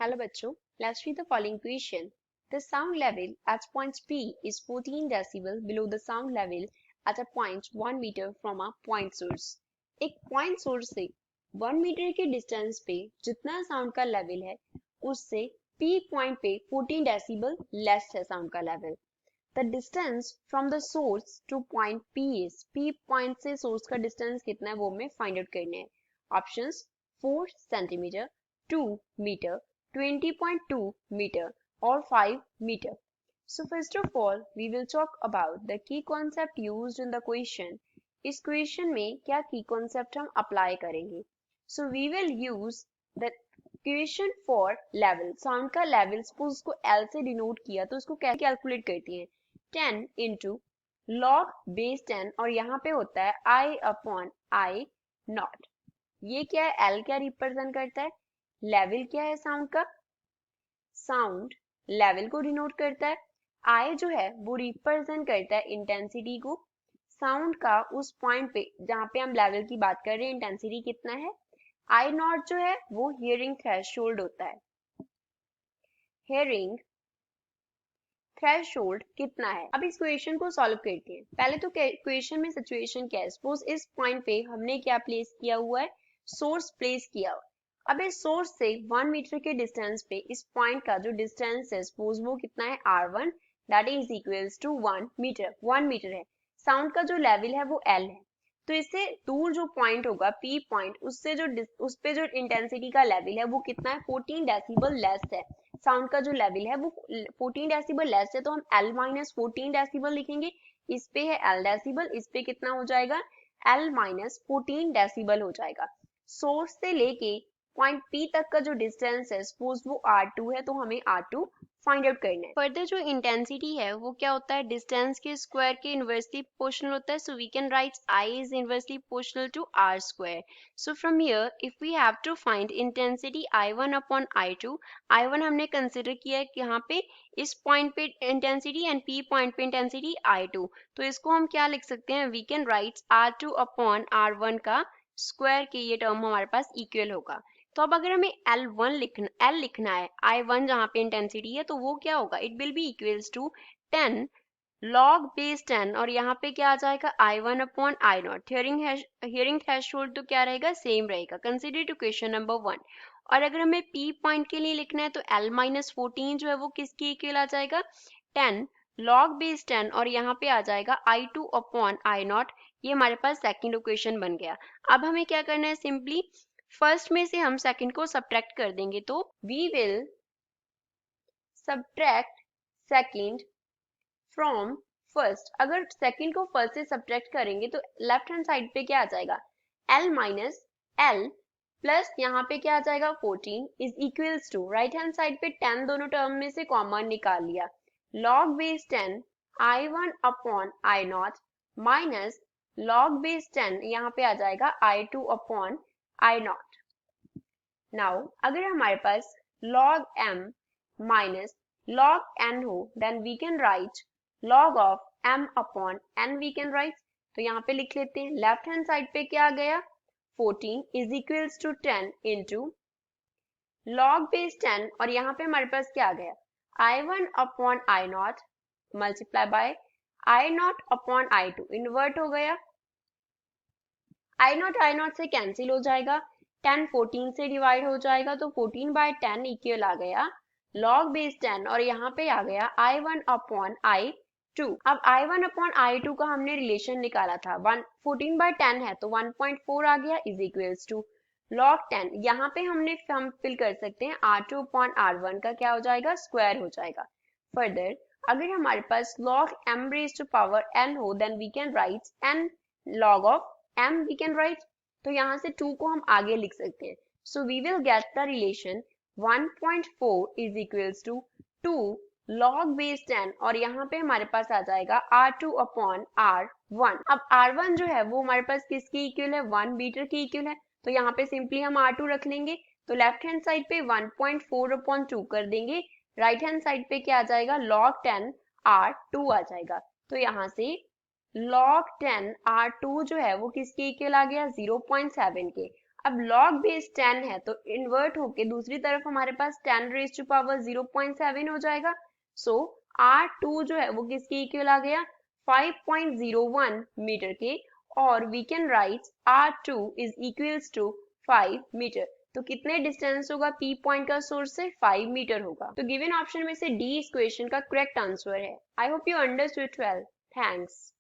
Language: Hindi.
Hello बच्चों, let's read the following question. The sound level at point P is 14 decibel below the sound level at a point 1 meter from a point source. एक point source से 1 मीटर के डिस्टेंस पे जितना साउंड का लेवल है उससे P पॉइंट पे 14 डेसिबल लेस है साउंड का level. The distance from the source to point P is P point से सोर्स का डिस्टेंस कितना है वो हमें फाइंड आउट करना है. Options 4 centimetre, 2 meter, 20.2 meter or 5 meter. So first of all, we will talk about the key concept used in the question. इस question में क्या key concept हम apply करेंगे? So we will use the equation for level. Sound का level suppose उसको L से denote किया तो उसको कैसे calculate करती हैं? 10 into log base 10 और यहाँ पे होता है I upon I naught. ये क्या है? L क्या रिप्रेजेंट करता है? लेवल क्या है साउंड का? साउंड लेवल को डिनोट करता है. आई जो है वो रिप्रेजेंट करता है इंटेंसिटी को. साउंड का उस पॉइंट पे जहां पे हम लेवल की बात कर रहे हैं इंटेंसिटी कितना है. आई नॉट जो है वो हियरिंग थ्रेशोल्ड होता है. हियरिंग थ्रेशोल्ड कितना है? अब इस क्वेश्चन को सॉल्व करते हैं. पहले तो क्वेश्चन में सिचुएशन क्या है? सपोज इस पॉइंट पे हमने क्या प्लेस किया हुआ है? सोर्स प्लेस किया हुआ है. अब इस सोर्स से 1 मीटर के डिस्टेंस पे इस पॉइंट का जो डिस्टेंस है सपोज वो कितना है R1 that is equals to 1 metre है. साउंड का जो लेवल है वो L है. तो इससे दूर जो पॉइंट होगा P पॉइंट उससे जो उस पे जो इंटेंसिटी का लेवल है वो कितना है? 14 डेसिबल लेस है. साउंड का जो लेवल है वो 14 डेसिबल लेस है तो हम L माइनस 14 डेसिबल लिखेंगे. इस पे है L डेसिबल, इस पे कितना हो जाएगा? L माइनस 14 डेसिबल हो जाएगा. सोर्स से लेके पॉइंट P तक का जो डिस्टेंस है सपोज वो R2 है तो हमें R2 फाइंड आउट करना है. फर्दर जो इंटेंसिटी है वो क्या होता है? डिस्टेंस के स्क्वायर के इनवर्सली प्रोपोर्शनल होता है. So we can write I is inversely proportional to R square. So from here if we have to find intensity I1 upon I2, I1 हमने कंसिडर किया है कि यहाँ पे इस पॉइंट पे इंटेंसिटी एंड P पॉइंट पे इंटेंसिटी I2. तो इसको हम क्या लिख सकते हैं? We can write R2 upon R1 का स्क्वायर के ये टर्म हमारे पास इक्वल होगा. तो अब अगर हमें L लिखना है I1 जहाँ पे इंटेंसिटी है तो वो क्या होगा? It will be equals to 10 log base 10 और यहाँ पे क्या आ जाएगा? I1 upon I nought. Hearing threshold तो क्या रहेगा? सेम रहेगा. Consider to question number 1. और अगर हमें P पॉइंट के लिए लिखना है तो L माइनस 14 जो है वो किसके इक्वल आ जाएगा? 10 log base 10 और यहाँ पे आ जाएगा I2 अपॉन I नॉट. ये हमारे पास सेकेंड इक्वेशन बन गया. अब हमें क्या करना है? सिंपली फर्स्ट में से हम सेकंड को सब्ट्रैक्ट कर देंगे तो we will subtract second from first. अगर सेकंड को फर्स्ट से सब्ट्रैक्ट करेंगे तो लेफ्ट हैंड साइड पे क्या आ जाएगा? L माइनस L प्लस यहाँ पे क्या आ जाएगा? 14 is equals to right hand side पे 10 दोनों टर्म में से कॉमन निकाल लिया. log base 10 I1 upon I not minus log base 10 यहाँ पे आ जाएगा I2 upon I not. Now अगर हमारे पास log m minus log n हो then we can write log of m upon n we can write. तो यहाँ पे लिख लेते हैं. लेफ्ट हैंड साइड पे क्या आ गया? 14 is equals to 10 into log base 10 और यहाँ पे हमारे पास क्या आ गया? I1 upon I not multiply by I not upon I2. Invert हो गया. I नॉट से कैंसिल हो जाएगा. 10 14 से डिवाइड हो जाएगा तो 14 बाय 10 इक्वल आ गया log बेस 10 और यहाँ पे आ गया I1 अपॉन I2. अब I1 अपॉन I2 का हमने रिलेशन निकाला था. 14 बाय 10 है तो 1.4 आ गया इज इक्वल्स टू log 10. यहाँ पे हम फिल कर सकते हैं R2 अपॉन R1 का क्या हो जाएगा? स्क्वायर हो जाएगा. फर्दर अगर हमारे पास log m raise to power n हो then we can write n log of m we can write. तो यहाँ से 2 को हम आगे लिख सकते हैं. So we will get the relation 1.4 is equals to 2 log base 10 और यहाँ पे हमारे पास आ जाएगा R2 अपॉन R1. अब R1 जो है वो हमारे पास किसके इक्वल है? 1 मीटर के इक्वल है. तो यहाँ पे सिंपली हम R2 रख लेंगे. तो लेफ्ट हैंड साइड पे 1.4 अपॉन 2 कर देंगे. राइट हैंड साइड पे क्या आ जाएगा? log 10 R2 आ जाएगा. तो यहाँ से log 10 R2 जो है वो किसके इक्वल आ गया? 0.7 के. अब log बेस 10 है तो इन्वर्ट होके दूसरी तरफ हमारे पास 10 रेज टू पावर 0.7 हो जाएगा। सो R2 जो है वो किसके इक्वल आ गया 5.01 मीटर के, और we can write R2 is equals to 5 metre. तो कितने डिस्टेंस होगा P पॉइंट का सोर्स से 5 मीटर होगा। तो गिवन ऑप्शन में से डी इस क्वेश्चन का करेक्ट आंसर है। I hope you understood 12। Thanks.